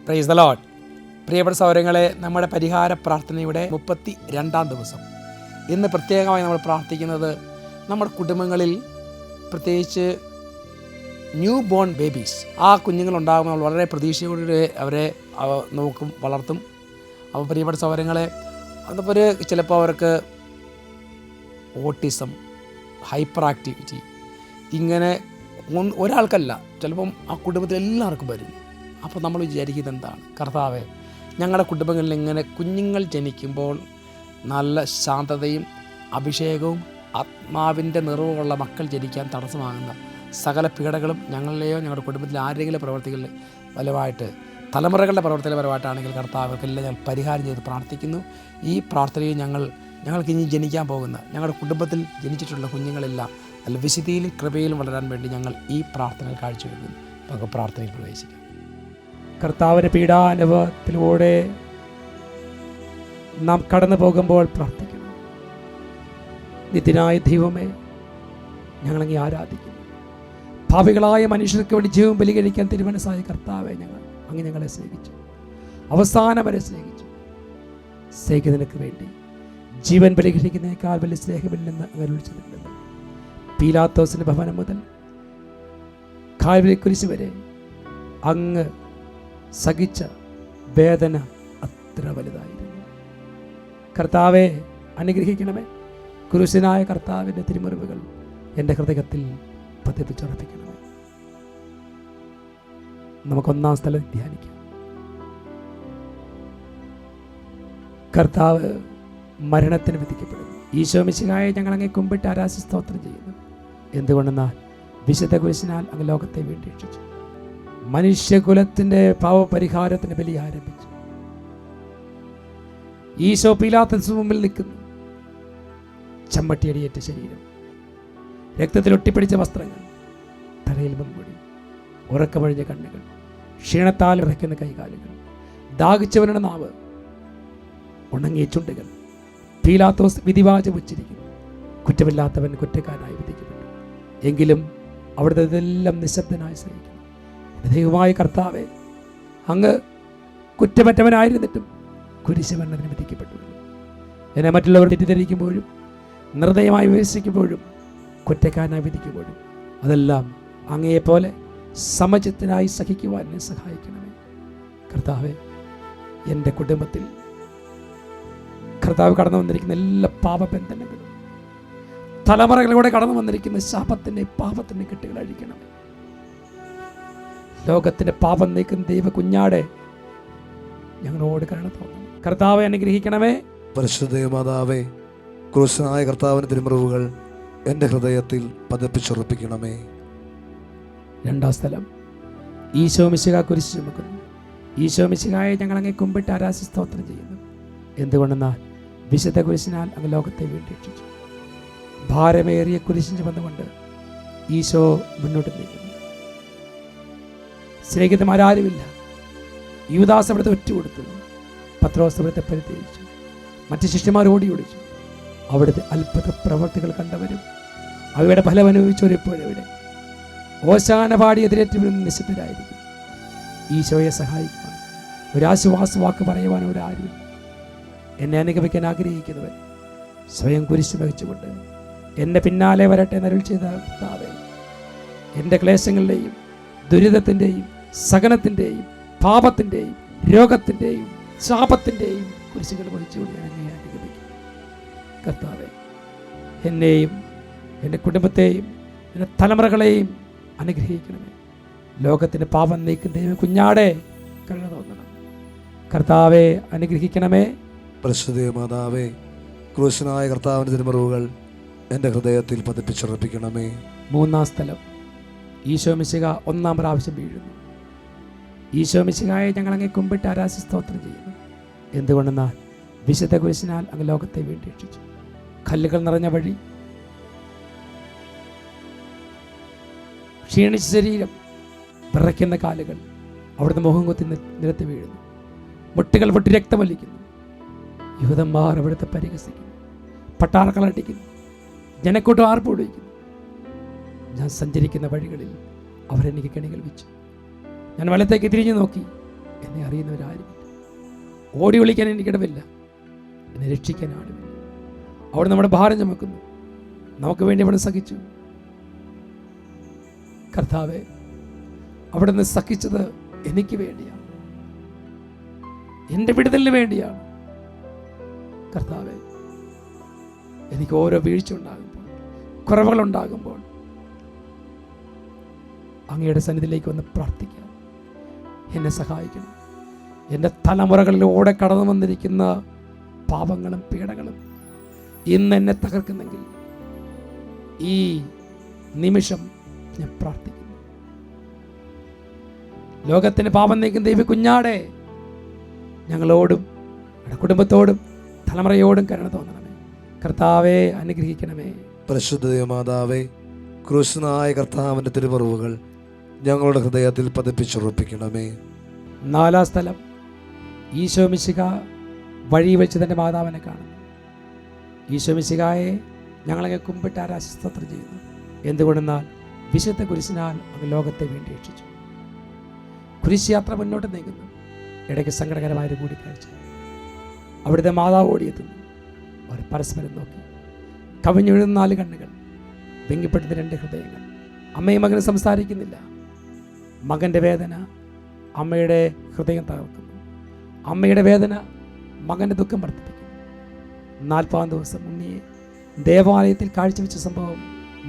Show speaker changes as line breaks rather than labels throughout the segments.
Praise the Lord. പ്രിയപ്പെട്ട സഹോദരങ്ങളെ, നമ്മുടെ പരിഹാര പ്രാർത്ഥനയുടെ 32-ാം ദിവസം. ഇന്ന് പ്രത്യേകമായി നമ്മൾ പ്രാർത്ഥിക്കുന്നത് നമ്മുടെ കുടുംബങ്ങളിൽ, പ്രത്യേകിച്ച് ന്യൂ ബോൺ ബേബീസ്, ആ കുഞ്ഞുങ്ങളുണ്ടാകുമ്പോൾ നമ്മൾ വളരെ പ്രതീക്ഷയോടെ അവരെ നോക്കും, വളർത്തും. അപ്പോൾ പ്രിയപ്പെട്ട സഹോദരങ്ങളെ, അതിപ്പോൾ ചിലപ്പോൾ അവർക്ക് ഓട്ടിസം, ഹൈപ്പർ ആക്ടിവിറ്റി, ഇങ്ങനെ ഒരാൾക്കല്ല, ചിലപ്പം ആ കുടുംബത്തിൽ എല്ലാവർക്കും വരും. അപ്പോൾ നമ്മൾ വിചാരിക്കുന്നത് എന്താണ്? കർത്താവേ, ഞങ്ങളുടെ കുടുംബങ്ങളിൽ ഇങ്ങനെ കുഞ്ഞുങ്ങൾ ജനിക്കുമ്പോൾ നല്ല ശാന്തതയും അഭിഷേകവും ആത്മാവിൻ്റെ നിറവുള്ള മക്കൾ ജനിക്കാൻ തടസ്സമാകുന്ന സകല പീഡകളും ഞങ്ങളിലെയോ ഞങ്ങളുടെ കുടുംബത്തിലെ ആരെങ്കിലും പ്രവർത്തികളിൽ ഫലമായിട്ട്, തലമുറകളുടെ പ്രവർത്തന പരമായിട്ടാണെങ്കിൽ കർത്താവെല്ലാം ഞങ്ങൾ പരിഹാരം ചെയ്ത് പ്രാർത്ഥിക്കുന്നു. ഈ പ്രാർത്ഥനയിൽ ഞങ്ങൾക്ക് ഇനി ജനിക്കാൻ പോകുന്ന ഞങ്ങളുടെ കുടുംബത്തിൽ ജനിച്ചിട്ടുള്ള കുഞ്ഞുങ്ങളെല്ലാം നല്ല വിശുദ്ധിയിലും കൃപയിലും വളരാൻ വേണ്ടി ഞങ്ങൾ ഈ പ്രാർത്ഥനയിൽ കാഴ്ചവെക്കുന്നു. നമുക്ക് പ്രാർത്ഥനയിൽ പ്രവേശിക്കാം. കർത്താവിൻ്റെ പീഡാനുഭവത്തിലൂടെ നാം കടന്നു പോകുമ്പോൾ പ്രാർത്ഥിക്കുന്നു. നിത്യനായ ദൈവമേ, ഞങ്ങളങ്ങ് ആരാധിക്കുന്നു. പാപികളായ മനുഷ്യർക്ക് വേണ്ടി ജീവൻ ബലികഴിക്കാൻ തിരുമനസ്സായ കർത്താവെ, ഞങ്ങളെ സ്നേഹിച്ചു, അവസാനം വരെ സ്നേഹിച്ചു. സ്നേഹിക്കുന്നതിനു വേണ്ടി ജീവൻ ബലികഴിക്കുന്നതിനേക്കാൾ വലിയ സ്നേഹമില്ലെന്ന് അങ്ങനെ വിളിച്ചിട്ടുണ്ട്. പീലാത്തോസിന്റെ ഭവനം മുതൽ കാൽവരി കുരിശ് വരെ അങ്ങ് സഹിച്ച വേദന അത്ര വലുതായിരുന്നു. കർത്താവെ, അനുഗ്രഹിക്കണമേ. കുരിശനായ കർത്താവിൻ്റെ തിരുമുറിവുകൾ എൻ്റെ ഹൃദയത്തിൽ പതിപ്പിച്ചുറപ്പിക്കണമേ. നമുക്കൊന്നാം സ്ഥലം ധ്യാനിക്കാം. കർത്താവ് മരണത്തിന് വിധിക്കപ്പെടുന്നു. ഈശോ മിശിഹായെ ഞങ്ങളങ്ങെ കുമ്പിട്ട് ആരാധി സ്തോത്രം ചെയ്യുന്നു. എന്തുകൊണ്ടെന്നാൽ വിശുദ്ധ കുരിശിനാൽ അങ്ങ് ലോകത്തെ വീണ്ടും രക്ഷിച്ചു. മനുഷ്യകുലത്തിൻ്റെ പാവപരിഹാരത്തിന് ബലി ആരംഭിച്ചു. ഈശോ പീലാത്തോസിന് മുമ്പിൽ നിൽക്കുന്നു. ചമ്മട്ടിയടിയേറ്റ ശരീരം, രക്തത്തിൽ ഒട്ടിപ്പിടിച്ച വസ്ത്രങ്ങൾ, തലയിൽ മുൻമുടി, ഉറക്കമഴിഞ്ഞ കണ്ണുകൾ, ക്ഷീണത്താൽ വിറയ്ക്കുന്ന കൈകാലുകൾ, ദാഹിച്ചവരുടെ നാവ്, ഉണങ്ങിയ ചുണ്ടുകൾ. പീലാത്തോസ് വിധിവാചം ഉച്ചരിക്കുന്നു. കുറ്റമില്ലാത്തവൻ കുറ്റക്കാരനായി വിധിക്കപ്പെട്ടു. എങ്കിലും അവിടുത്തെ ഇതെല്ലാം നിശബ്ദനായി സഹിക്കുന്നു. ദൈവമായ കർത്താവെ, അങ്ങ് കുറ്റമറ്റവനായിരുന്നിട്ടും കുരിശുമരണത്തിന് വിധിക്കപ്പെട്ടു. എന്നെ മറ്റുള്ളവർ തെറ്റിദ്ധരിക്കുമ്പോഴും നിർദ്ദയമായി വിമർശിക്കുമ്പോഴും കുറ്റക്കാരനായി വിധിക്കുമ്പോഴും അതെല്ലാം അങ്ങയെപ്പോലെ സമചിത്തനായി സഹിക്കുവാൻ എന്നെ സഹായിക്കണമേ. കർത്താവെ, എൻ്റെ കുടുംബത്തിൽ കർത്താവ് കടന്നു വന്നിരിക്കുന്ന എല്ലാ പാപബന്ധനങ്ങളും, തലമുറകളിലൂടെ കടന്നു വന്നിരിക്കുന്ന ശാപത്തിൻ്റെ പാപത്തിൻ്റെ കെട്ടുകൾ അഴിക്കണമേ. ലോകത്തിൻ്റെ പാപം നീക്കുന്ന ദൈവ കുഞ്ഞാടെ ഞങ്ങളോട് കരുണ തോന്നണം. കർത്താവെ, അനുഗ്രഹിക്കണമേ.
പരിശുദ്ധ മാതാവേ, ക്രൂശനായ കർത്താവിൻ്റെ തിരുമുറിവുകൾ എൻ്റെ ഹൃദയത്തിൽ പതിപ്പിച്ചുറപ്പിക്കണമേ.
രണ്ടാം സ്ഥലം. ഈശോ മിശിഹാ കുരിശ് ചുമക്കുന്നു. ഈശോ മിശിഹായെ ഞങ്ങളങ്ങെ കുമ്പിട്ട് ആരാധി സ്തോത്രം ചെയ്യുന്നു. എന്തുകൊണ്ടെന്നാൽ വിശുദ്ധ കുരിശിനാൽ അങ്ങ് ലോകത്തെ വീണ്ടും രക്ഷിച്ചു. ഭാരമേറിയ കുരിശിൻ ചുമന്നുകൊണ്ട് ഈശോ മുന്നോട്ട് നീങ്ങുന്നു. സ്നേഹിതന്മാരാരുമില്ല. യൂദാസ് അവിടുത്തെ ഒറ്റുകൊടുത്തു. പത്രോസ് അവിടുത്തെ പരിത്യജിച്ചു. മറ്റ് ശിഷ്യന്മാർ ഓടി ഒളിച്ചു. അവിടുത്തെ അത്ഭുത പ്രവർത്തികൾ കണ്ടവരും അവയുടെ ഫലം അനുഭവിച്ചവരിപ്പോഴെവിടെ? ഓശാന പാടി എതിരേറ്റവരും നിശബ്ദരായിരിക്കും. ഈശോയെ സഹായിക്കുവാൻ, ഒരാശ്വാസ വാക്ക് പറയുവാൻ ഇവിടെ ആരുമില്ല. എന്നെ അനുഗമിക്കാൻ ആഗ്രഹിക്കുന്നവൻ സ്വയം കുരിശ് വഹിച്ചുകൊണ്ട് എൻ്റെ പിന്നാലെ വരട്ടെ എന്നരുൾ ചെയ്ത കർത്താവേ, എൻ്റെ ക്ലേശങ്ങളുടെയും ദുരിതത്തിൻ്റെയും സഹനത്തിൻ്റെയും പാപത്തിൻ്റെയും രോഗത്തിൻ്റെയും ശാപത്തിൻ്റെയും കുരിശുകൾ വഹിച്ചുകൊണ്ട് ഞാൻ എന്നെ അനുഗമിക്കും. കർത്താവേ, എന്നെയും എൻ്റെ കുടുംബത്തെയും എൻ്റെ തലമുറകളെയും അനുഗ്രഹിക്കണമേ. ലോകത്തിൻ്റെ പാപം നീക്കും ദൈവം കുഞ്ഞാടെ കരുണ തോന്നണം. കർത്താവെ, അനുഗ്രഹിക്കണമേ.
പരിശുദ്ധ മാതാവേ, ക്രൂശനായ കർത്താവിൻ്റെ തിരുമുറിവുകൾ എൻ്റെ ഹൃദയത്തിൽ പതിപ്പിച്ചുറപ്പിക്കണമേ.
മൂന്നാം സ്ഥലം. ഈശോ മിശിഹാ ഒന്നാം പ്രാവശ്യം വീഴുന്നു. ഈശോ മിശിഹായെ ഞങ്ങളങ്ങെ കുമ്പിട്ട് ആരാധി സ്തോത്രം ചെയ്യുന്നു. എന്തുകൊണ്ടെന്നാൽ വിശുദ്ധ കുരിശിനാൽ അങ്ങ് ലോകത്തെ വീണ്ടും രക്ഷിച്ചു. കല്ലുകൾ നിറഞ്ഞ വഴി, ക്ഷീണിച്ച ശരീരം, വിറയ്ക്കുന്ന കാലുകൾ, അവിടുന്ന് മുഖം കുത്തി നിരത്തി വീഴുന്നു. മുട്ടുകൾ പൊട്ടി രക്തമൊലിക്കുന്നു. യൂദന്മാർ അവിടുത്തെ പരിഹസിക്കുന്നു. പട്ടാളക്കളടിക്കുന്നു. ജനക്കൂട്ടം ആർപ്പുവിളിക്കുന്നു. ഞാൻ സഞ്ചരിക്കുന്ന വഴികളിൽ അവരെനിക്ക് കെണികൾ വെച്ചു. ഞാൻ വലത്തേക്ക് തിരിഞ്ഞു നോക്കി. എന്നെ അറിയുന്നവരാരുമില്ല. ഓടി വിളിക്കാൻ എനിക്കിടമില്ല, എന്നെ രക്ഷിക്കാൻ ആളുമില്ല. അവിടെ നമ്മുടെ ഭാരം ചുമക്കുന്നു, നമുക്ക് വേണ്ടി അവിടെ സഹിച്ചു. കർത്താവേ, അവിടെ നിന്ന് സഹിച്ചത് എനിക്ക് വേണ്ടിയാണ്, എൻ്റെ വിടുതലിന് വേണ്ടിയാണ്. കർത്താവേ, എനിക്ക് ഓരോ വീഴ്ച ഉണ്ടാകുമ്പോൾ, കുറവുകളുണ്ടാകുമ്പോൾ അങ്ങയുടെ സന്നിധിയിലേക്ക് വന്ന് പ്രാർത്ഥിക്കാം. എന്നെ സഹായിക്കണം. എൻ്റെ തലമുറകളിലൂടെ കടന്നു വന്നിരിക്കുന്ന പാപങ്ങളും പീഡകളും ഇന്ന് എന്നെ തകർക്കുന്നെങ്കിൽ ഈ നിമിഷം ഞാൻ പ്രാർത്ഥിക്കുന്നു. ലോകത്തിന് പാപം നീക്കുന്ന ദൈവ കുഞ്ഞാടെ, ഞങ്ങളോടും ഞങ്ങളുടെ കുടുംബത്തോടും തലമുറയോടും കരുണ തോന്നണമേ. കർത്താവെ, അനുഗ്രഹിക്കണമേ.
പരിശുദ്ധ മാതാവേ, ക്രൂശനായ കർത്താവിൻ്റെ തിരുമുറിവുകൾ ഞങ്ങളുടെ ഹൃദയത്തിൽ പതിപ്പിച്ചുറപ്പിക്കണമേ.
4-ാം സ്ഥലം, ഈശോ മിശിഹ വഴി വെച്ച് തൻ്റെ മാതാവിനെ കാണുന്നു. ഈശോ മിശിഹായെ ഞങ്ങളെ കുമ്പിട്ട് ആരാശസ്തോത്രം ചെയ്യുന്നു. എന്തുകൊണ്ടെന്നാൽ വിശുദ്ധ കുരിശിനാൽ അങ്ങ് ലോകത്തെ വേണ്ടി രക്ഷിച്ചു. കുരിശ് യാത്ര മുന്നോട്ട് നീങ്ങുന്നു. ഇടയ്ക്ക് സങ്കടകരമായൊരു കൂടിക്കാഴ്ച. അവിടുത്തെ മാതാവ് ഓടിയെത്തുന്നു. അവർ പരസ്പരം നോക്കി. കവിഞ്ഞൊഴുന്ന 4 കണ്ണുകൾ, വെങ്കിപ്പെടുന്ന 2 ഹൃദയങ്ങൾ. അമ്മയും മകനും സംസാരിക്കുന്നില്ല. മകൻ്റെ വേദന അമ്മയുടെ ഹൃദയം തകർക്കുന്നു. അമ്മയുടെ വേദന മകൻ്റെ ദുഃഖം വർദ്ധിപ്പിക്കുന്നു. 40-ാം ദിവസം ഉണ്ണിയെ ദേവാലയത്തിൽ കാഴ്ചവെച്ച സംഭവം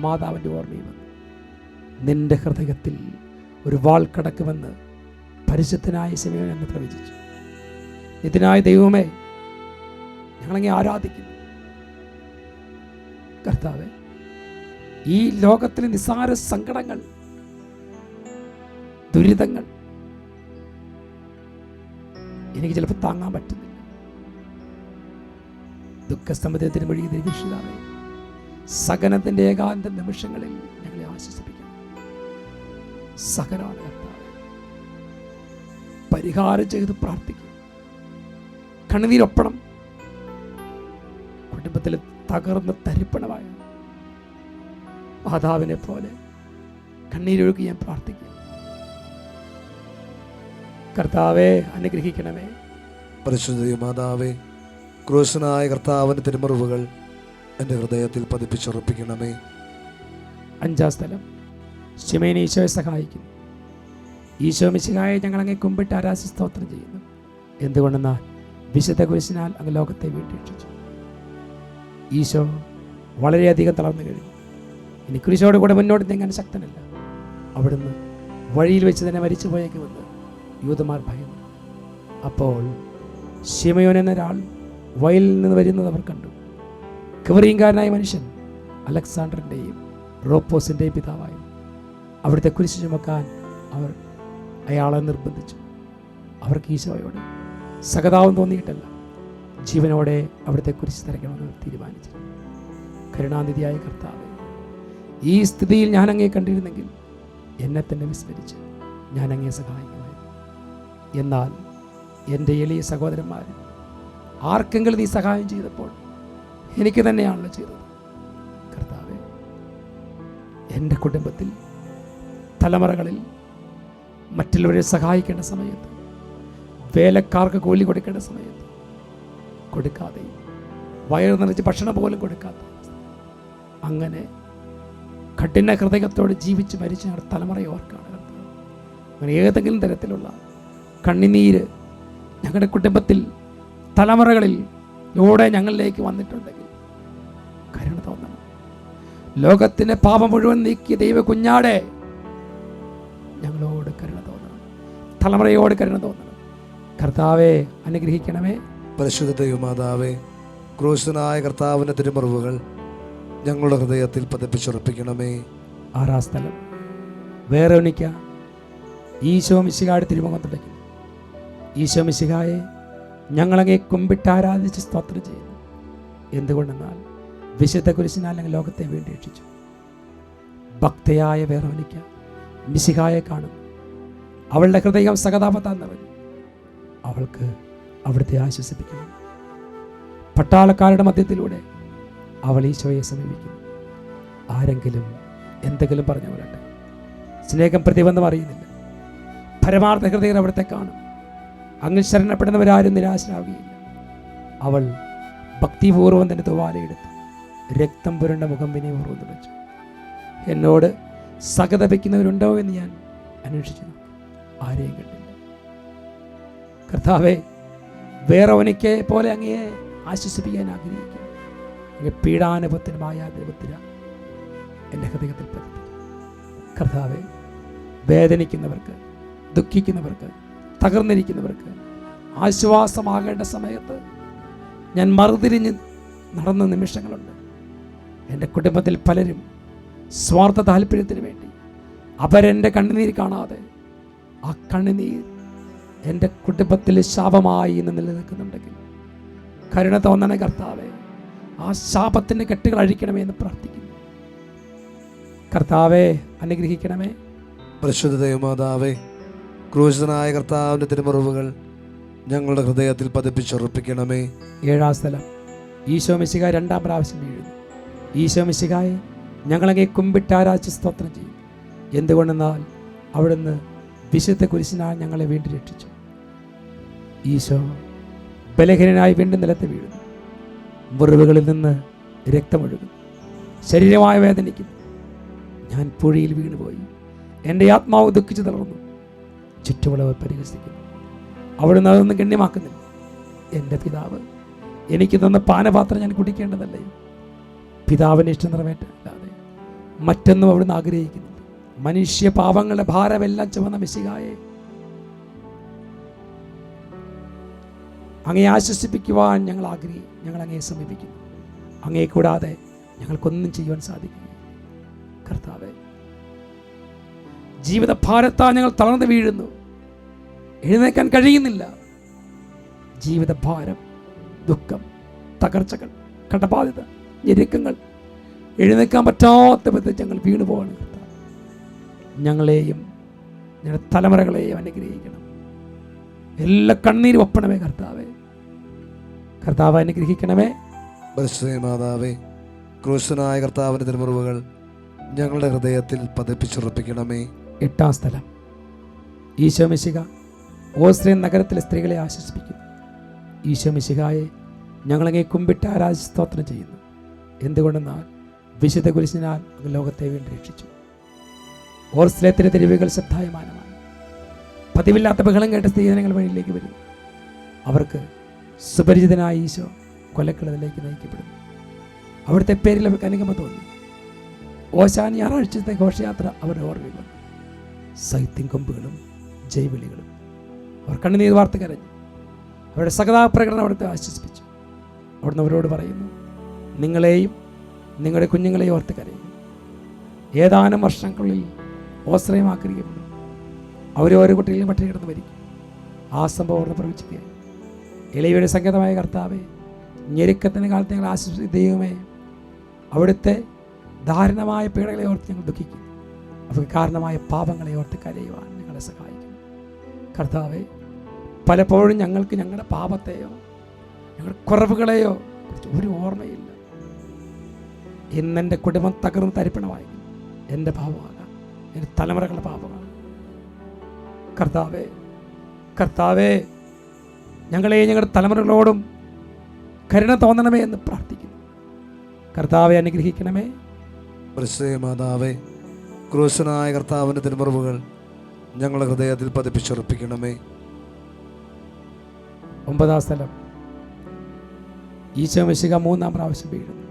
മാതാവിൻ്റെ ഓർമ്മയിൽ വന്നു. നിന്റെ ഹൃദയത്തിൽ ഒരു വാൾ കടക്കുമെന്ന് പരിശുദ്ധനായ ശിമയോൻ എന്ന് പ്രവചിച്ചു. ഇതിനായ ദൈവമേ, ഞങ്ങളങ്ങെ ആരാധിക്കുന്നു. കർത്താവേ, ഈ ലോകത്തിലെ നിസ്സാര സങ്കടങ്ങൾ, ദുരിതങ്ങൾ എനിക്ക് ചിലപ്പോൾ താങ്ങാൻ പറ്റുന്നില്ല. ദുഃഖസമുദ്രത്തിന് വഴി ദൈവീക്ഷിതാവേ, സഹനത്തിന്റെ ഏകാന്ത നിമിഷങ്ങളിൽ ഞങ്ങളെ ആശ്വസിപ്പിക്കണം. സഹനമാണ് കർത്താവേ. പരിഹാരം ചെയ്ത് പ്രാർത്ഥിക്കും. കണ്ണുനീരൊപ്പണം. കുടുംബത്തിൽ തകർന്ന് തരിപ്പണമായ മാതാവിനെ പോലെ കണ്ണീരൊഴുകി ഞാൻ പ്രാർത്ഥിക്കും. കർത്താവെ, അനുഗ്രഹിക്കണമേ.
പരിശുദ്ധ മാതാവേ, ക്രൂശനായ കർത്താവിൻ്റെ തിരുമുറിവുകൾ എൻ്റെ ഹൃദയത്തിൽ പതിപ്പിച്ചുറപ്പിക്കണമേ.
5-ാം സ്ഥലം, ശിമയോൻ ഈശോയെ സഹായിക്കുന്നു. ഈശോ മിശിഹായെ ഞങ്ങളങ്ങെ കുമ്പിട്ട് ആരാധി സ്തോത്രം ചെയ്യുന്നു. എന്തുകൊണ്ടെന്നാൽ വിശുദ്ധ കുരിശിനാൽ അങ്ങ് ലോകത്തെ വീണ്ടും രക്ഷിച്ചു. ഈശോ വളരെയധികം തളർന്നു കഴിഞ്ഞു. ഇനി കുരിശോട് കൂടെ മുന്നോട്ട് നീങ്ങാൻ ശക്തനല്ല. അവിടുന്ന് വഴിയിൽ വെച്ച് തന്നെ മരിച്ചു പോയേക്കുമെന്ന് യൂതന്മാർ ഭയന്നു. അപ്പോൾ ശിമയോൻ എന്നൊരാൾ വയലിൽ നിന്ന് വരുന്നത് അവർ കണ്ടു. കിവറിയങ്കാരനായ മനുഷ്യൻ, അലക്സാണ്ടറിൻ്റെയും റോപ്പോസിൻ്റെയും പിതാവായി. അവിടുത്തെ കുരിശ് ചുമക്കാൻ അവർ അയാളെ നിർബന്ധിച്ചു. അവർക്ക് ഈശോയോട് സഹതാപം തോന്നിയിട്ടല്ല, ജീവനോടെ അവിടുത്തെ കുരിശ് തരയ്ക്കണമെന്ന് തീരുമാനിച്ചു. കരുണാനിധിയായ കർത്താവേ, ഈ സ്ഥിതിയിൽ ഞാൻ അങ്ങേ കണ്ടിരുന്നെങ്കിൽ എന്നെ തന്നെ വിസ്മരിച്ച് ഞാൻ അങ്ങേ സഹായിക്കുമായിരുന്നു. എന്നാൽ എൻ്റെ എളിയ സഹോദരന്മാർ ആർക്കെങ്കിലും നീ സഹായം ചെയ്തപ്പോൾ എനിക്ക് തന്നെയാണല്ലോ ചെയ്തത്. കർത്താവേ, എൻ്റെ കുടുംബത്തിൽ തലമുറകളിൽ മറ്റുള്ളവരെ സഹായിക്കേണ്ട സമയത്ത്, വേലക്കാർക്ക് കൂലി കൊടുക്കേണ്ട സമയത്ത് കൊടുക്കാതെ, വയറ് നിറച്ച് ഭക്ഷണം പോലും കൊടുക്കാത്ത, അങ്ങനെ കഠിന ഹൃദയത്തോട് ജീവിച്ച് മരിച്ച ഞങ്ങളുടെ തലമുറയെ ഓർക്കാണ്. അങ്ങനെ ഏതെങ്കിലും തരത്തിലുള്ള കണ്ണുനീര് ഞങ്ങളുടെ കുടുംബത്തിൽ തലമുറകളിൽ ലൂടെ ഞങ്ങളിലേക്ക് വന്നിട്ടുണ്ടെങ്കിൽ കരുണ തോന്നണം. ലോകത്തിൻ്റെ പാപം മുഴുവൻ നീക്കിയ ദൈവ കുഞ്ഞാടെ, ഞങ്ങളോട് കരുണ തോന്നണം. തലമുറയോട് കരുണ തോന്നണം. കർത്താവെ, അനുഗ്രഹിക്കണമേ.
പരിശുദ്ധ ദൈവമാതാവേ, ക്രൂശനായ കർത്താവിൻ്റെ തിരുമുറിവുകൾ ഞങ്ങളുടെ ഹൃദയത്തിൽ പതിപ്പിച്ചുറപ്പിക്കണമേ.
6-ാം സ്ഥലം, വേറോനിക്ക ഈശോ മിശിഹായുടെ തിരുമുഖം തുടയ്ക്കുന്നു. ഈശോ മിശിഹായെ ഞങ്ങളങ്ങെ കുമ്പിട്ട് ആരാധിച്ച് സ്തോത്രം ചെയ്യുന്നു. എന്തുകൊണ്ടെന്നാൽ വിശുദ്ധ കുരിശിനാൽ ഞങ്ങൾ ലോകത്തെ വീണ്ടും രക്ഷിച്ചു. ഭക്തയായ വേറോനിക്ക മിശിഹായെ കാണും. അവളുടെ ഹൃദയം സഹതാപത്താൽ നിറഞ്ഞു. അവൾക്ക് അവിടുത്തെ ആശ്വസിപ്പിക്കണം. പട്ടാളക്കാരുടെ മധ്യത്തിലൂടെ അവൾ ഈശോയെ സമീപിക്കുന്നു. ആരെങ്കിലും എന്തെങ്കിലും പറഞ്ഞു വരട്ടെ, സ്നേഹം പ്രതിബന്ധം അറിയുന്നില്ല. പരമാർത്ഥ ഹൃദയം അവിടുത്തെ കാണും. അങ്ങിൽ ശരണപ്പെടുന്നവരാരും നിരാശരാകുകയില്ല. അവൾ ഭക്തിപൂർവ്വം തന്നെ തുവാലയെടുത്ത് രക്തം പുരണ്ട മുഖം വിനയപൂർവ്വം തുടച്ചു. എന്നോട് സഹതപിക്കുന്നവരുണ്ടോ എന്ന് ഞാൻ അന്വേഷിച്ചു, ആരെയും കണ്ടില്ല. കർത്താവേ, വേറൊവനിക്ക് പോലെ അങ്ങയെ ആശ്വസിപ്പിക്കാൻ ആഗ്രഹിക്കുന്നു. അങ്ങ് പീഡാനുഭവത്തിനുമായ ദൈവത്തില എൻ്റെ ഹൃദയത്തിൽ പതിപ്പിക്കും. കർത്താവെ, വേദനിക്കുന്നവർക്ക്, ദുഃഖിക്കുന്നവർക്ക്, തകർന്നിരിക്കുന്നവർക്ക് ആശ്വാസമാകേണ്ട സമയത്ത് ഞാൻ മറുതിരിഞ്ഞ് നടന്ന നിമിഷങ്ങളുണ്ട്. എൻ്റെ കുടുംബത്തിൽ പലരും സ്വാർത്ഥ താല്പര്യത്തിന് വേണ്ടി അവരെൻ്റെ കണ്ണുനീർ കാണാതെ ആ കണ്ണുനീർ എൻ്റെ കുടുംബത്തിൽ ശാപമായി ഇന്ന് നിലനിൽക്കുന്നുണ്ടെങ്കിൽ കരുണ തോന്നണ കർത്താവെ, ആ ശാപത്തിൻ്റെ കെട്ടുകൾ അഴിക്കണമേ എന്ന് പ്രാർത്ഥിക്കുന്നു. കർത്താവെ, അനുഗ്രഹിക്കണമേ.
പരിശുദ്ധ ദൈവമാതാവേ, ക്രൂശിതനായ കർത്താവിൻ്റെ തിരുമുറിവുകൾ ഞങ്ങളുടെ ഹൃദയത്തിൽ പതിപ്പിച്ചുറപ്പിക്കണമേ.
7-ാം സ്ഥലം, ഈശോ മിശിഹായ 2-ാം പ്രാവശ്യം വീഴുന്നു. ഈശോ മിശിഹായെ ഞങ്ങളങ്ങേ കുമ്പിട്ടാരാച്ച് സ്തോത്രം ചെയ്യും. എന്തുകൊണ്ടെന്നാൽ അവിടുന്ന് വിശുദ്ധ കുരിശിനാൽ ഞങ്ങളെ വീണ്ടും രക്ഷിച്ചു. ഈശോ ബലഹീനനായി വീണ്ടും നിലത്ത് വീഴുന്നു. മുറിവുകളിൽ നിന്ന് രക്തമൊഴുകുന്നു. ശരീരമായ വേദനിക്കുന്നു. ഞാൻ പുഴയിൽ വീണുപോയി. എൻ്റെ ആത്മാവ് ദുഃഖിച്ചു തളർന്നു. ചുറ്റുമുള്ളവർ പരിഹസിക്കുന്നു. അവിടുന്ന് അതൊന്നും ഗണ്യമാക്കുന്നില്ല. എൻ്റെ പിതാവ് എനിക്ക് തന്ന പാനപാത്രം ഞാൻ കുടിക്കേണ്ടതല്ലേ? പിതാവിൻ്റെ ഇഷ്ടം നിറവേറ്റാതെ മറ്റൊന്നും അവിടുന്ന് ആഗ്രഹിക്കുന്നില്ല. മനുഷ്യ പാപങ്ങളുടെ ഭാരമെല്ലാം ചുമന്ന മിശിഹായെ അങ്ങയെ ആശ്വസിപ്പിക്കുവാൻ ഞങ്ങൾ അങ്ങയെ സമീപിക്കുന്നു. അങ്ങയെ കൂടാതെ ഞങ്ങൾക്കൊന്നും ചെയ്യുവാൻ സാധിക്കില്ല. കർത്താവേ, ജീവിത ഭാരത്താൽ ഞങ്ങൾ തളർന്നു വീഴുന്നു. എഴുന്നേക്കാൻ കഴിയുന്നില്ല. ജീവിത ഭാരം, ദുഃഖം, തകർച്ചകൾ, കടബാധ്യത, ഞെരുക്കങ്ങൾ, എഴുന്നേക്കാൻ പറ്റാത്ത വിധത്തിൽ ഞങ്ങൾ വീണുപോവാണ്. കർത്താവ്, ഞങ്ങളെയും ഞങ്ങളുടെ തലമുറകളെയും അനുഗ്രഹിക്കണം. എല്ലാ കണ്ണീരും ഒപ്പണമേ കർത്താവേ. കർത്താവ് അനുഗ്രഹിക്കണമേ.
മാതാവേ, ക്രൂശനായ കർത്താവിൻ്റെ തിരുമുറിവുകൾ ഞങ്ങളുടെ ഹൃദയത്തിൽ പതിപ്പിച്ചുറപ്പിക്കണമേ.
8-ാം സ്ഥലം, ഈശോ മിശിഹ ഓസ്ട്രിയൻ നഗരത്തിലെ സ്ത്രീകളെ ആശ്വസിപ്പിക്കുന്നു. ഈശോ മിശിഹായെ ഞങ്ങളങ്ങേ കുമ്പിട്ട് ആരാധിച്ച് സ്തോത്രം ചെയ്യുന്നു. എന്തുകൊണ്ടെന്നാൽ വിശുദ്ധ കുരിശിനാൽ ലോകത്തെ വീണ്ടും രക്ഷിച്ചു. ഓസ്ട്രിയത്തിലെ തെരുവുകൾ ശബ്ദായമാനമാണ്. പതിവില്ലാത്ത ബഹളം കേട്ട സ്ത്രീജനങ്ങൾ വഴിയിലേക്ക് വരുന്നു. അവർക്ക് സുപരിചിതനായ ഈശോ കൊലക്കളത്തിലേക്ക് നയിക്കപ്പെടുന്നു. അവിടുത്തെ പേരിൽ അവർക്ക് അനുഗമ തോന്നി. ഓശാന ഞായറാഴ്ചത്തെ ഘോഷയാത്ര അവരുടെ ഓർമ്മയിൽ വന്നു. സൈത്യം കൊമ്പുകളും ജൈവിളികളും. അവർ കണ്ണുനീർ വാർത്ത് കരഞ്ഞു. അവരുടെ സകതാപ്രകടനം അവിടുത്തെ ആശ്വസിപ്പിച്ചു. അവിടുന്ന് അവരോട് പറയുന്നു, നിങ്ങളെയും നിങ്ങളുടെ കുഞ്ഞുങ്ങളെയും ഓർത്ത് കരയും. ഏതാനും വർഷങ്ങളിൽ ഓശ്രയമാക്കരിക്കപ്പെടും. ഓരോ കുട്ടികളും പട്ടിണി കിടന്ന് മരിക്കും. ആ സംഭവം അവിടുന്ന് പ്രവചിക്കുകയായി. എളിയവയുടെ സങ്കേതമായ കർത്താവേ, ഞെരുക്കത്തിൻ്റെ കാലത്ത് ഞങ്ങൾ ആശ്വസിച്ച ദൈവമേ, അവിടുത്തെ ദാരുണമായ പീഡകളെ ഓർത്ത് ഞങ്ങൾ ദുഃഖിക്കുന്നു. അവർക്ക് കാരണമായ പാപങ്ങളെ ഓർത്ത് കരയുവാൻ ഞങ്ങളെ സഹായിക്കുന്നു. കർത്താവേ, പലപ്പോഴും ഞങ്ങൾക്ക് ഞങ്ങളുടെ പാപത്തെയോ ഞങ്ങളുടെ കുറവുകളെയോ കുറിച്ച് ഒരു ഓർമ്മയില്ല. ഇന്നെൻ്റെ കുടുംബം തകർന്ന് തരിപ്പണമായി. എൻ്റെ പാപമാകാം, എൻ്റെ തലമുറകളുടെ പാപമാണ്. കർത്താവേ, കർത്താവേ, ഞങ്ങളെ ഞങ്ങളുടെ തലമുറകളോടും കരുണ തോന്നണമേ എന്ന് പ്രാർത്ഥിക്കുന്നു. കർത്താവെ, അനുഗ്രഹിക്കണമേ.
മാതാവേ, ക്രൂശനായ കർത്താവിൻ്റെ തിരുമുറിവുകൾ ഞങ്ങളുടെ ഹൃദയത്തിൽ പതിപ്പിച്ചുറപ്പിക്കണമേ.
9-ാം സ്ഥലം, ഈശോ മിശിഹ 3-ാം പ്രാവശ്യം വീഴുന്നു.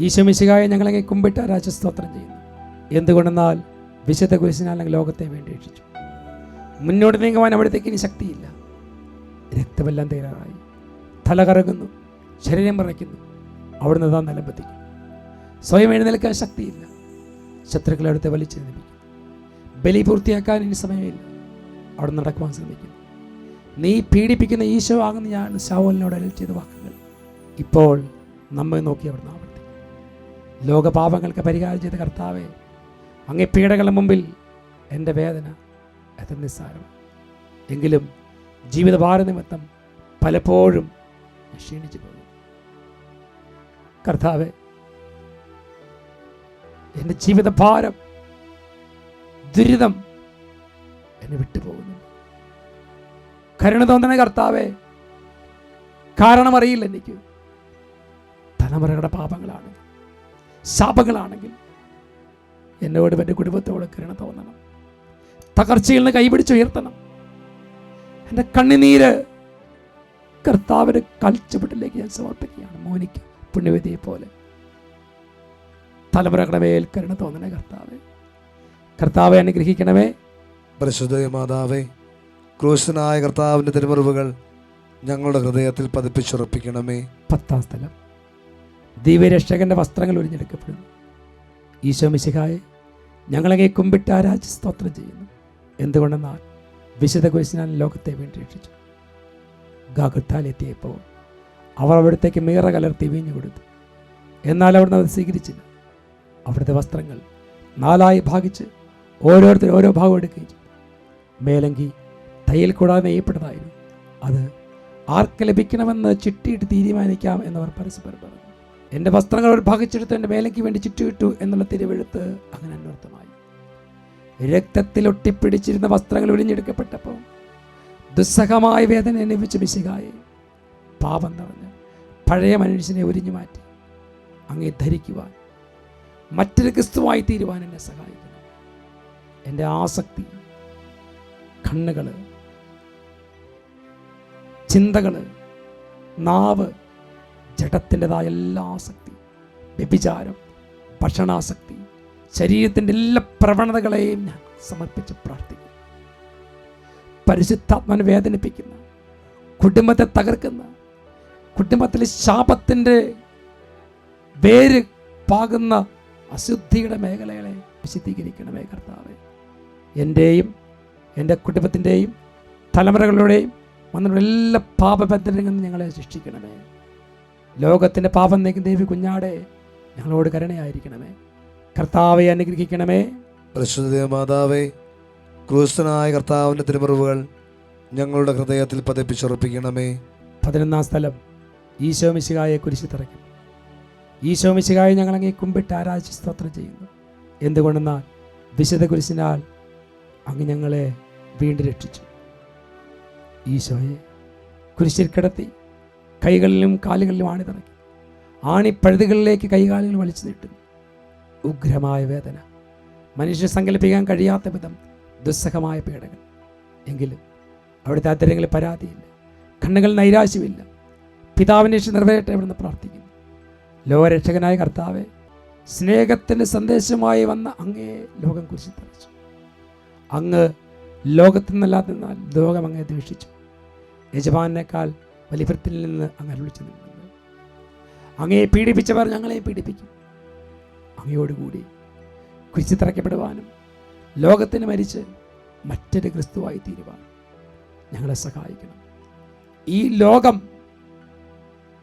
ഈശോ മിശിഹായെ ഞങ്ങളെ കുമ്പിട്ട് രാജസ്തോത്രം ചെയ്യുന്നു. എന്തുകൊണ്ടെന്നാൽ വിശുദ്ധ കുരിശിനാൽ ഞങ്ങൾ ലോകത്തെ വേണ്ടി രക്ഷിച്ചു. മുന്നോട്ട് നീങ്ങുവാൻ അവിടത്തേക്ക് ഇനി ശക്തിയില്ല. രക്തമെല്ലാം തീരാറായി. തല കറങ്ങുന്നു, ശരീരം വിറയ്ക്കുന്നു. അവിടുന്ന് താൻ നിലംപതിക്കും. സ്വയം എഴുന്നേൽക്കാൻ ശക്തിയില്ല. ശത്രുക്കളെ അടുത്ത് വലിച്ചെഴുന്നേൽപ്പിക്കും. ബലി പൂർത്തിയാക്കാൻ ഇനി സമയമില്ല. അവിടെ നടക്കുവാൻ ശ്രമിക്കുന്നു. നീ പീഡിപ്പിക്കുന്ന ഈശോ ആകുന്ന ഞാൻ ശൗലിനോട് അരുളി ചെയ്ത വാക്കുകൾ ഇപ്പോൾ നമ്മെ നോക്കി അവിടുന്ന് ആവർത്തിക്കും. ലോകപാപങ്ങൾക്ക് പരിഹാരം ചെയ്ത കർത്താവെ, അങ്ങേ പീഡകളുടെ മുമ്പിൽ എൻ്റെ വേദന എത്ര നിസ്സാരമാണ്. എങ്കിലും ജീവിതഭാര നിമിത്തം പലപ്പോഴും ക്ഷീണിച്ചു പോകും. കർത്താവെ, എൻ്റെ ജീവിതഭാരം, ദുരിതം എന്നെ വിട്ടുപോകുന്നു. കരുണ തോന്നണേ കർത്താവേ. കാരണം അറിയില്ല എനിക്ക്. തലമുറകളുടെ പാപങ്ങളാണെങ്കിൽ, ശാപങ്ങളാണെങ്കിൽ എന്നോട് എൻ്റെ കുടുംബത്തോട് കരുണ തോന്നണം. തകർച്ചയിൽ നിന്ന് കൈപിടിച്ചുയർത്തണം. എൻ്റെ കണ്ണുനീര് കർത്താവിൻ്റെ കാൽച്ചുവട്ടിലേക്ക് ഞാൻ സമർപ്പിക്കുകയാണ്. മോനിക്ക് പുണ്യവതിയെ പോലെ തലമുറകളുടെ മേൽ കരുണ തോന്നണേ കർത്താവേ. കർത്താവെ അനുഗ്രഹിക്കണമേ.
പരിശുദ്ധ മാതാവേ, ക്രൂശനായ കർത്താവിൻ്റെ തിരുമുറിവുകൾ ഞങ്ങളുടെ ഹൃദയത്തിൽ പതിപ്പിച്ചുറപ്പിക്കണമേ.
10-ാം സ്ഥലം, ദിവ്യരക്ഷകന്റെ വസ്ത്രങ്ങൾ ഉരിഞ്ഞെടുക്കപ്പെടുന്നു. ഈശോ മിശിഹായെ, ഞങ്ങളങ്ങേ കുമ്പിട്ട് ആരാധിച്ച് സ്തോത്രം ചെയ്യുന്നു. എന്തുകൊണ്ടെന്നാൽ വിശുദ്ധ കുരിശിനാൽ ലോകത്തെ വീണ്ടും രക്ഷിച്ചു. ഗാഗുത്താലെത്തിയപ്പോൾ അവർ അവിടത്തേക്ക് മീറ കലർത്തി വീഞ്ഞു കൊടുത്തു. എന്നാൽ അവിടുന്ന് അത് സ്വീകരിച്ചില്ല. അവിടുത്തെ വസ്ത്രങ്ങൾ 4 ഭാഗിച്ച് ഓരോരുത്തർ ഓരോ ഭാഗം എടുക്കുകയും ചെയ്തു. മേലങ്കി തയ്യൽ കൂടാതെ നെയ്യപ്പെട്ടതായിരുന്നു. അത് ആർക്ക് ലഭിക്കണമെന്ന് ചിട്ടിയിട്ട് തീരുമാനിക്കാം എന്നവർ പരസ്പരം പറഞ്ഞു. എൻ്റെ വസ്ത്രങ്ങൾ അവർ ഭാഗിച്ചെടുത്ത് എൻ്റെ മേലയ്ക്ക് വേണ്ടി ചുറ്റുവിട്ടു എന്നുള്ള തിരുവെഴുത്ത് അങ്ങനെ അന്വർത്ഥമായി. രക്തത്തിൽ ഒട്ടിപ്പിടിച്ചിരുന്ന വസ്ത്രങ്ങൾ ഒഴിഞ്ഞെടുക്കപ്പെട്ടപ്പോൾ ദുസ്സഹമായ വേദന അനുഭവിച്ച മിശിഹായെ, പാപം നിറഞ്ഞ് പഴയ മനുഷ്യനെ ഉരിഞ്ഞു മാറ്റി അങ്ങേ ധരിക്കുവാൻ, മറ്റൊരു ക്രിസ്തുവായി തീരുവാൻ എന്നെ സഹായിക്കണം. എൻ്റെ ആസക്തി, കണ്ണുകൾ, ചിന്തകൾ, നാവ്, ജഡത്തിൻ്റെതായ എല്ലാ ആസക്തി, വ്യഭിചാരം, ഭക്ഷണാസക്തി, ശരീരത്തിൻ്റെ എല്ലാ പ്രവണതകളെയും ഞാൻ സമർപ്പിച്ച് പ്രാർത്ഥിക്കുന്നു. പരിശുദ്ധാത്മാവിനെ വേദനിപ്പിക്കുന്ന, കുടുംബത്തെ തകർക്കുന്ന, കുടുംബത്തിലെ ശാപത്തിൻ്റെ വേര് പാകുന്ന അശുദ്ധിയുടെ മേഖലകളെ വിശദീകരിക്കണമേ കർത്താവേ. എൻ്റെയും എൻ്റെ കുടുംബത്തിൻ്റെയും തലമുറകളുടെയും വന്നുള്ള എല്ലാ പാപബന്ധനങ്ങളിൽ നിന്ന് ഞങ്ങളെ ശിക്ഷിക്കണമേ. ലോകത്തിൻ്റെ പാപം നീക്കുന്ന ദേവി കുഞ്ഞാടെ ഞങ്ങളോട് കരുണയായിരിക്കണമേ. കർത്താവെ അനുഗ്രഹിക്കണമേ.
പരിശുദ്ധ മാതാവേ, ക്രൂശനായ കർത്താവിൻ്റെ തിരുമുറിവുകൾ ഞങ്ങളുടെ ഹൃദയത്തിൽ പതിപ്പിച്ചുറപ്പിക്കണമേ.
11-ാം സ്ഥലം, ഈശോ മിശിഹായെ കുരിശിൽ തറയ്ക്കും. ഈശോ മിശിഹായെ ഞങ്ങളങ്ങേ കുമ്പിട്ട് ആരാധിച്ച് സ്തോത്രം ചെയ്യുന്നു. എന്തുകൊണ്ടെന്നാൽ വിശുദ്ധ കുരിശിനാൽ അങ്ങ് ഞങ്ങളെ വീണ്ടും രക്ഷിച്ചു. ഈശോയെ കുരിശിൽ കിടത്തി കൈകളിലും കാലുകളിലും ആണി തറയ്ക്കും. ആണിപ്പഴുതുകളിലേക്ക് കൈകാലുകൾ വലിച്ചു നീട്ടുന്നു. ഉഗ്രമായ വേദന, മനുഷ്യ സങ്കല്പിക്കാൻ കഴിയാത്ത വിധം ദുസ്സഹമായ പീഡകൾ. എങ്കിലും അവിടുത്തെ ആദരങ്ങളിൽ പരാതിയില്ല, കണ്ണുകൾ നൈരാശ്യമില്ല. പിതാവിൻ്റെ ഇഷ്ടം നിറവേറട്ടെ എന്ന് പ്രാർത്ഥിക്കുന്നു. ലോകരക്ഷകനായ കർത്താവെ, സ്നേഹത്തിൻ്റെ സന്ദേശമായി വന്ന അങ്ങേ ലോകം കുരിശിൽ തറച്ചു. അങ്ങ് ലോകത്തിൽ നിന്നല്ലാതെന്നാൽ ലോകം അങ്ങേ ദ്വേഷിച്ചു. യജമാനേക്കാൾ വലിപ്പത്തിൽ നിന്ന് അങ്ങ് അരുളിച്ചു നിന്നത്. അങ്ങയെ പീഡിപ്പിച്ചവർ ഞങ്ങളെ പീഡിപ്പിക്കും. അങ്ങയോടുകൂടി കുരിശിൽ തറയ്ക്കപ്പെടുവാനും ലോകത്തിന് മരിച്ച് മറ്റൊരു ക്രിസ്തുവായി തീരുവാൻ ഞങ്ങളെ സഹായിക്കണം. ഈ ലോകം,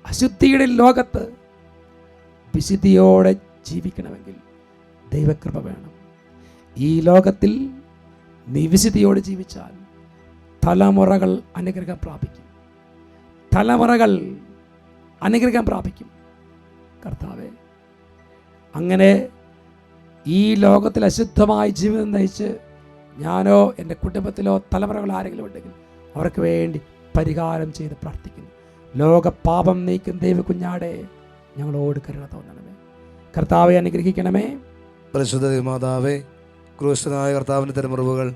അശുദ്ധിയുടെ ലോകത്ത് വിശുദ്ധിയോടെ ജീവിക്കണമെങ്കിൽ ദൈവകൃപ വേണം. ഈ ലോകത്തിൽ നീ വിശുദ്ധിയോടെ ജീവിച്ചാൽ തലമുറകൾ അനുഗ്രഹം പ്രാപിക്കും. തലമുറകൾ അനുഗ്രഹം പ്രാപിക്കും. കർത്താവേ, അങ്ങനെ ഈ ലോകത്തിൽ അശുദ്ധമായ ജീവിതം നയിച്ച് ഞാനോ എൻ്റെ കുടുംബത്തിലോ തലമുറകൾ ആരെങ്കിലും ഉണ്ടെങ്കിൽ അവർക്ക് വേണ്ടി പരിഹാരം ചെയ്ത് പ്രാർത്ഥിക്കുന്നു. ലോക പാപം നീക്കും ദൈവ കുഞ്ഞാടെ ഞങ്ങളോട് കരുണ തോന്നണമേ. കർത്താവെ അനുഗ്രഹിക്കണമേ.
പരിശുദ്ധ മാതാവേ, ക്രൂശനായ കർത്താവിൻ്റെ തിരുമുറിവുകൾ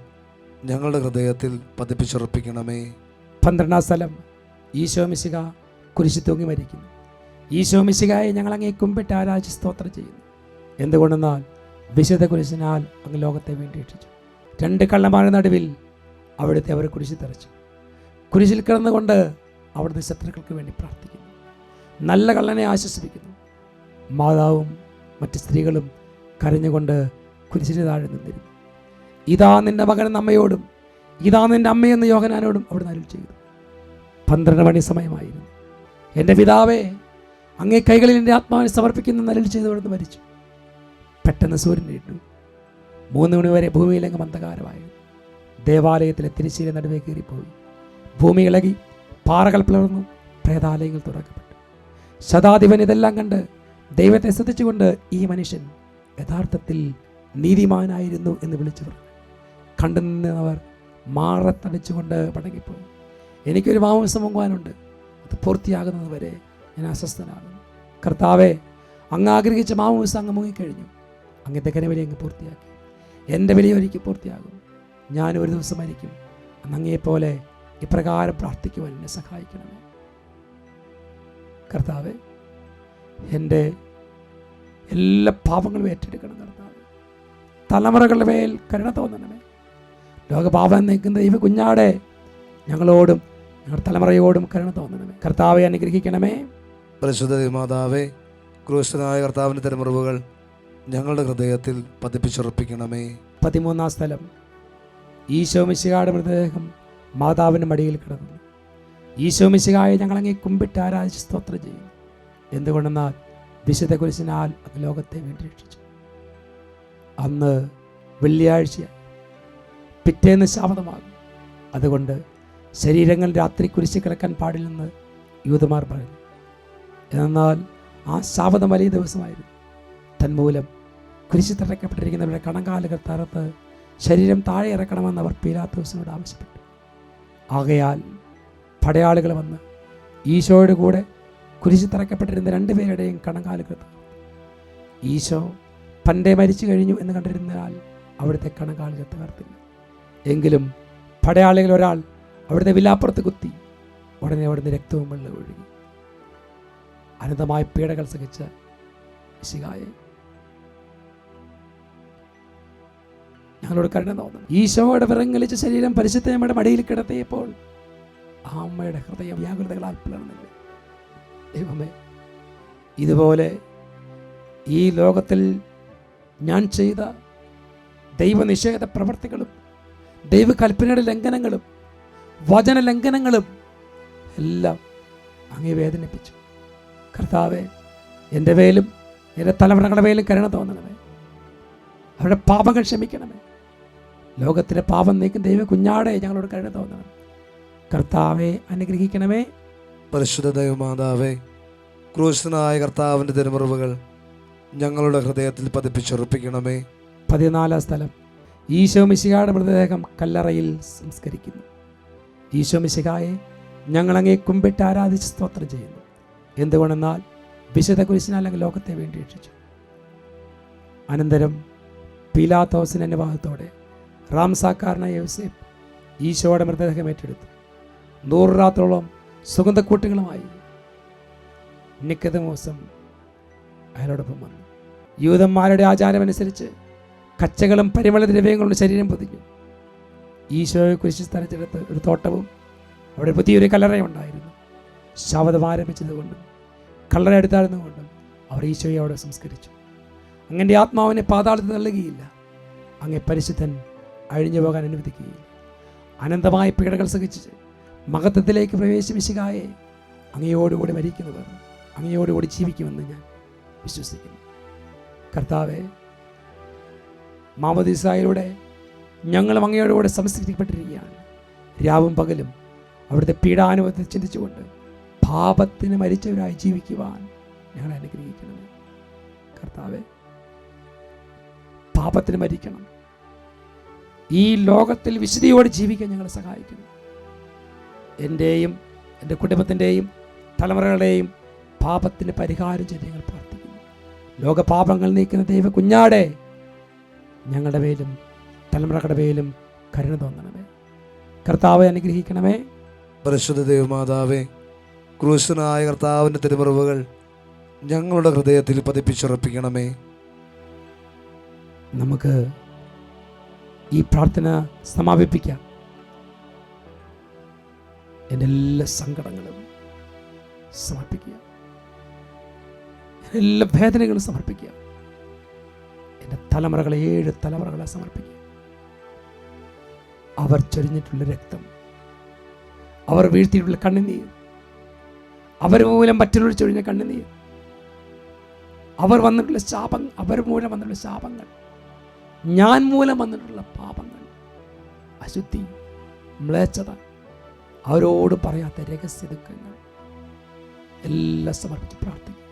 ഞങ്ങളുടെ ഹൃദയത്തിൽ പതിപ്പിച്ചുറപ്പിക്കണമേ.
12-ാം സ്ഥലം, ഈശോ മിശിഹ കുരിശിൽ തൂങ്ങി മരിക്കുന്നു. ഈശോ മിശിഹായെ ഞങ്ങളങ്ങേ കുമ്പിട്ട് ആരാധിച്ച് സ്തോത്രം ചെയ്യുന്നു. എന്തുകൊണ്ടെന്നാൽ വിശുദ്ധ കുരിശിനാൽ അങ്ങ് ലോകത്തെ വേണ്ടി രക്ഷിച്ചു. 2 കള്ളന്മാരുടെ നടുവിൽ അവിടുത്തെ അവർ കുരിശിൽ തറച്ചു. കുരിശിൽ കിടന്നുകൊണ്ട് അവിടുത്തെ ശത്രുക്കൾക്ക് വേണ്ടി പ്രാർത്ഥിക്കുന്നു. നല്ല കള്ളനെ ആശ്വസിപ്പിക്കുന്നു. മാതാവും മറ്റ് സ്ത്രീകളും കരഞ്ഞുകൊണ്ട് കുരിശിന് താഴെ നിന്നിരുന്നു. ഇതാ നിന്റെ മകൻ അമ്മയോടും ഇതാ നിന്റെ അമ്മയെന്ന് യോഹന്നാനോടും അവിടുന്ന് അരുളി ചെയ്തു. 12 മണി സമയമായിരുന്നു. എൻ്റെ പിതാവേ, അങ്ങേ കൈകളിൽ എൻ്റെ ആത്മാവിനെ സമർപ്പിക്കുന്ന അരുളി ചെയ്ത് അവിടുന്ന് മരിച്ചു. പെട്ടെന്ന് സൂര്യൻ ഇട്ടു. 3 മണി വരെ ഭൂമിയിലെങ്ങും അന്ധകാരമായിരുന്നു. ദേവാലയത്തിലെ തിരശ്ശീല നടുവേ കയറിപ്പോയി. ഭൂമി ഇളകി, പാറകൾ പിളർന്നു, പ്രേതാലയങ്ങൾ തുറക്കപ്പെട്ടു. ശതാധിപൻ ഇതെല്ലാം കണ്ട് ദൈവത്തെ സ്തുതിച്ചുകൊണ്ട് ഈ മനുഷ്യൻ യഥാർത്ഥത്തിൽ നീതിമാനായിരുന്നു എന്ന് വിളിച്ചു പറഞ്ഞു. കണ്ടുനിന്നവർ മാറത്തടിച്ചുകൊണ്ട് മടങ്ങിപ്പോയി. എനിക്കൊരു മാംസം വാങ്ങുവാനുണ്ട്, അത് പൂർത്തിയാകുന്നത് വരെ ഞാൻ അസ്വസ്ഥനാകുന്നു. കർത്താവെ, അങ്ങ് ആഗ്രഹിച്ച മാംസം അങ്ങ് മുങ്ങിക്കഴിഞ്ഞു. അങ്ങനത്തെ കരവലി അങ്ങ് പൂർത്തിയാക്കി. എൻ്റെ വിലയും ഒരിക്കൽ പൂർത്തിയാകും. ഞാൻ ഒരു ദിവസം മരിക്കും. അന്ന് അങ്ങയെപ്പോലെ ഇപ്രകാരം പ്രാർത്ഥിക്കുവാൻ എന്നെ സഹായിക്കണമേ. കർത്താവെ, എൻ്റെ എല്ലാ പാപങ്ങളും ഏറ്റെടുക്കണം. കർത്താവ്, തലമുറകളുടെ മേൽ കരുണ തോന്നണമേ. ലോകപാപം നീക്കുന്ന ദൈവ കുഞ്ഞാടെ ഞങ്ങളോടും ഞങ്ങളുടെ തലമുറയോടും കരുണ തോന്നണമേ. കർത്താവെ, അനുഗ്രഹിക്കണമേ.
പരിശുദ്ധ മാതാവേ, ക്രൂശനായ കർത്താവിൻ്റെ തിരുമുറിവുകൾ ഞങ്ങളുടെ ഹൃദയത്തിൽ പതിപ്പിച്ചുറപ്പിക്കണമേ.
13-ാം സ്ഥലം. ഈശോ മിശിഹായുടെ മൃതദേഹം മാതാവിൻ്റെ മടിയിൽ കിടന്നു. ഈശോ മിശിഹായെ ഞങ്ങളങ്ങേ കുമ്പിട്ട് ആരാധിച്ച് സ്തോത്രം ചെയ്യുന്നു. എന്തുകൊണ്ടെന്നാൽ വിശുദ്ധ കുരിശിനാൽ അങ്ങ് ലോകത്തെ വീണ്ടും രക്ഷിച്ചു. അന്ന് വെള്ളിയാഴ്ച, പിറ്റേന്ന് ശാബതമാകും. അതുകൊണ്ട് ശരീരങ്ങൾ രാത്രി കുരിശ് കിടക്കാൻ പാടില്ലെന്ന് യൂതന്മാർ പറഞ്ഞു. എന്നാൽ ആ ശാബതം വലിയ ദിവസമായിരുന്നു. തന്മൂലം കുരിശ് തറയ്ക്കപ്പെട്ടിരിക്കുന്നവരുടെ കണങ്കാലുകൾ തറത്ത് ശരീരം താഴെ ഇറക്കണമെന്ന് അവർ പീലാത്തോസിനോട് ആവശ്യപ്പെട്ടു. ആകയാൽ പടയാളികൾ വന്ന് ഈശോയുടെ കൂടെ കുരിശ് തറയ്ക്കപ്പെട്ടിരുന്ന രണ്ടുപേരുടെയും കണങ്കാലുകൾ തകർത്തു. ഈശോ പണ്ടേ മരിച്ചു കഴിഞ്ഞു എന്ന് കണ്ടിരുന്നാൽ അവിടുത്തെ കണങ്കാലുകൾ തകർത്തില്ല. എങ്കിലും പടയാളികൾ ഒരാൾ അവിടുത്തെ വിലാപ്പുറത്ത് കുത്തി. ഉടനെ അവിടുന്ന് രക്തവും വെള്ളം ഒഴുകി. അനന്തമായ പീഡകൾ സഹിച്ച മിശിഹായെ ഞങ്ങളോട് കരുണ തോന്നണം. ഈശോയുടെ വിറങ്ങലിച്ച ശരീരം പരിശുദ്ധ അമ്മയുടെ മടിയിൽ കിടത്തിയപ്പോൾ ആ അമ്മയുടെ ഹൃദയം വ്യാകുലതകളാൽ പിളർന്നില്ലേ. ദൈവമേ, ഇതുപോലെ ഈ ലോകത്തിൽ ഞാൻ ചെയ്ത ദൈവനിഷേധ പ്രവർത്തികളും ദൈവകൽപ്പനയുടെ ലംഘനങ്ങളും വചന ലംഘനങ്ങളും എല്ലാം അങ്ങേ വേദനിപ്പിച്ചു. കർത്താവെ, എൻ്റെ മേലും എൻ്റെ തലമുറകളുടെ മേലും കരുണ തോന്നണമേ. അവരുടെ പാപങ്ങൾ ക്ഷമിക്കണമേ. ലോകത്തിൻ്റെ പാപം നീക്കും ദൈവ കുഞ്ഞാടെ ഞങ്ങളോട് കരുണ തോന്നണം. കർത്താവെ, അനുഗ്രഹിക്കണമേ.
പരിശുദ്ധ ദൈവമാതാവേ, ക്രൂശനായ കർത്താവിൻ്റെ തിരുമുറിവുകൾ ഞങ്ങളുടെ ഹൃദയത്തിൽ പതിപ്പിച്ചുറപ്പിക്കണമേ.
14-ാം സ്ഥലം. ഈശോ മിശിഹായുടെ മൃതദേഹം കല്ലറയിൽ സംസ്കരിക്കുന്നു. ഈശോ മിശിഹായെ ഞങ്ങളങ്ങേ കുമ്പിട്ട് ആരാധിച്ച് സ്തോത്രം ചെയ്യുന്നു. എന്തുകൊണ്ടെന്നാൽ വിശുദ്ധ കുരിശിനാൽ അങ്ങ് ലോകത്തെ വേണ്ടി രക്ഷിച്ചു. അനന്തരം പീലാത്തോസിൻ്റെ അനുവാദത്തോടെ റാംസാക്കാരനായ യോസേഫ് ഈശോയുടെ മൃതദേഹം ഏറ്റെടുത്തു. 100 രാത്രോളം സുഗന്ധക്കൂട്ടുകളുമായി നിക്കോദെമോസും അയാളോടൊപ്പം വന്നു. യൂദന്മാരുടെ ആചാരമനുസരിച്ച് കച്ചകളും പരിമള ദ്രവ്യങ്ങളുടെ ശരീരം പൊതിഞ്ഞു. ഈശോയെ കുരിശിൽ സ്ഥലത്തെടുത്ത് ഒരു തോട്ടവും അവിടെ പുതിയൊരു കല്ലറയുണ്ടായിരുന്നു. ശാബതം ആരംഭിച്ചതുകൊണ്ടും കല്ലറ എടുത്തായിരുന്നുകൊണ്ടും അവർ ഈശോയെ അവിടെ സംസ്കരിച്ചു. അങ്ങൻ്റെ ആത്മാവിനെ പാതാളത്തിൽ തള്ളുകയില്ല. അങ്ങേ പരിശുദ്ധൻ അഴിഞ്ഞു പോകാൻ അനുവദിക്കുകയില്ല. അനന്തമായ പീഡകൾ സഹിച്ച് മഹത്വത്തിലേക്ക് പ്രവേശിപ്പിശികായെ അങ്ങയോടുകൂടി മരിക്കുന്നവർ അങ്ങയോടുകൂടി ജീവിക്കുമെന്ന് ഞാൻ വിശ്വസിക്കുന്നു. കർത്താവെ, മാമോദീസായിലൂടെ ഞങ്ങളും അങ്ങയോടുകൂടെ സംസ്കരിക്കപ്പെട്ടിരിക്കുകയാണ്. രാവും പകലും അവിടുത്തെ പീഡാനുഭവത്തെ ചിന്തിച്ചുകൊണ്ട് പാപത്തിന് മരിച്ചവരായി ജീവിക്കുവാൻ ഞങ്ങളെ അനുഗ്രഹിക്കണമേ. കർത്താവെ, പാപത്തിന് മരിക്കണം. ഈ ലോകത്തിൽ വിശുദ്ധിയോടെ ജീവിക്കാൻ ഞങ്ങളെ സഹായിക്കണം. എൻ്റെയും എൻ്റെ കുടുംബത്തിൻ്റെയും തലമുറകളുടെയും പാപത്തിന് പരിഹാരം ചെയ്ത് ഞങ്ങൾ പ്രാർത്ഥിക്കുന്നു. ലോകപാപങ്ങൾ നീക്കുന്ന ദൈവ കുഞ്ഞാടെ ഞങ്ങളുടെ മേലും തലമുറകളുടെ മേലും കരുണ തോന്നണമേ. കർത്താവെ, അനുഗ്രഹിക്കണമേ.
പരിശുദ്ധ ദൈവമാതാവേ, ക്രൂശനായ കർത്താവിൻ്റെ തിരുമുറിവുകൾ ഞങ്ങളുടെ ഹൃദയത്തിൽ പതിപ്പിച്ചുറപ്പിക്കണമേ.
നമുക്ക് ഈ പ്രാർത്ഥന സമാപിപ്പിക്കാം. എൻ്റെ എല്ലാ സങ്കടങ്ങളും സമർപ്പിക്കുക, എല്ലാ വേദനകളും സമർപ്പിക്കുക. എൻ്റെ തലമുറകളെ 7 തലമുറകളെ സമർപ്പിക്കുക. അവർ ചൊരിഞ്ഞിട്ടുള്ള രക്തം, അവർ വീഴ്ത്തിയിട്ടുള്ള കണ്ണുനീർ, അവർ മൂലം മറ്റുള്ളവർ ചൊരിഞ്ഞ കണ്ണുനീർ, അവർ വന്നിട്ടുള്ള ശാപങ്ങൾ, അവർ മൂലം വന്നിട്ടുള്ള ശാപങ്ങൾ, ഞാൻ മൂലം വന്നിട്ടുള്ള പാപങ്ങൾ, അശുദ്ധി, മ്ലേച്ഛത, അവരോട് പറയാത്ത രഹസ്യ ദുഃഖങ്ങൾ എല്ലാം സമർപ്പിച്ച് പ്രാർത്ഥിക്കും.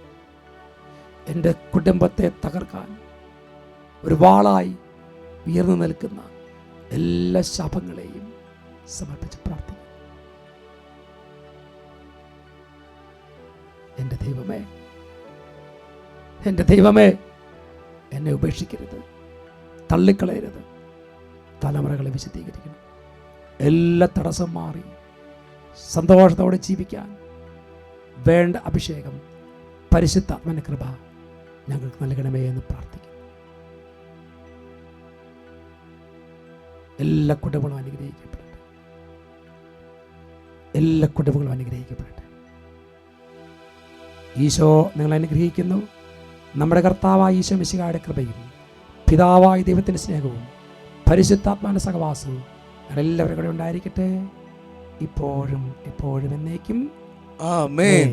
എൻ്റെ കുടുംബത്തെ തകർക്കാൻ ഒരു വാളായി ഉയർന്നു നിൽക്കുന്ന എല്ലാ ശാപങ്ങളെയും സമർപ്പിച്ച് പ്രാർത്ഥിക്കും. എൻ്റെ ദൈവമേ എന്നെ ഉപേക്ഷിക്കരുത്, തള്ളിക്കളയരുത്. തലമുറകളെ വിശദീകരിക്കണം. എല്ലാ തടസ്സം മാറി സന്തോഷത്തോടെ ജീവിക്കാൻ വേണ്ട അഭിഷേകം, പരിശുദ്ധാത്മന കൃപ ഞങ്ങൾക്ക് നൽകണമേ എന്ന് പ്രാർത്ഥിക്കും. എല്ലാ കുടുംബങ്ങളും അനുഗ്രഹിക്കപ്പെടട്ടെ. എല്ലാ കുടുംബങ്ങളും അനുഗ്രഹിക്കപ്പെടട്ടെ. ഈശോ നിങ്ങളെ അനുഗ്രഹിക്കുന്നു. നമ്മുടെ കർത്താവായ ഈശോ മിശിഹായുടെ കൃപയും പിതാവായ ദൈവത്തിൻ്റെ സ്നേഹവും പരിശുദ്ധാത്മാവിൻ്റെ സഹവാസവും എല്ലാവരും കൂടെ ഉണ്ടായിരിക്കട്ടെ, ഇപ്പോഴും എപ്പോഴും എന്നേക്കും.
ആമേൻ.